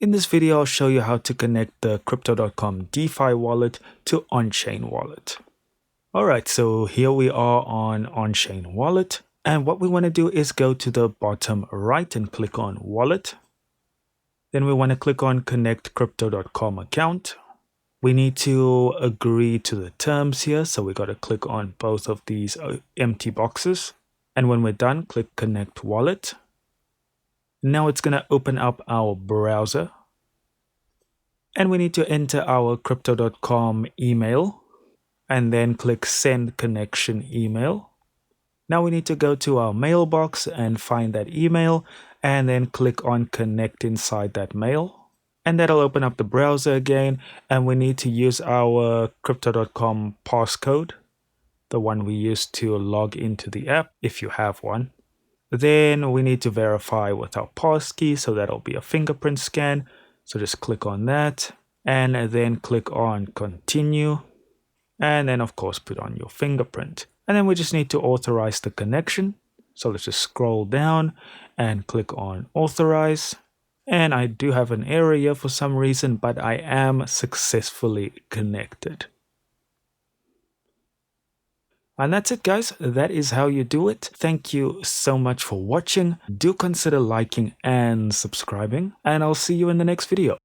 In this video, I'll show you how to connect the Crypto.com DeFi wallet to Onchain Wallet. Alright, so here we are on Onchain Wallet. And what we want to do is go to the bottom right and click on Wallet. Then we want to click on Connect Crypto.com account. We need to agree to the terms here. So we got to click on both of these empty boxes. And when we're done, click Connect Wallet. Now it's going to open up our browser. And we need to enter our Crypto.com email. And then click Send Connection Email. Now we need to go to our mailbox and find that email. And then click on Connect inside that mail. And that'll open up the browser again. And we need to use our Crypto.com passcode, the one we used to log into the app, if you have one. Then we need to verify with our passkey, so that'll be a fingerprint scan. So just click on that and then click on Continue. And then of course put on your fingerprint. And then we just need to authorize the connection. So let's just scroll down and click on Authorize. And I do have an error here for some reason, but I am successfully connected. And that's it, guys. That is how you do it. Thank you so much for watching. Do consider liking and subscribing, and I'll see you in the next video.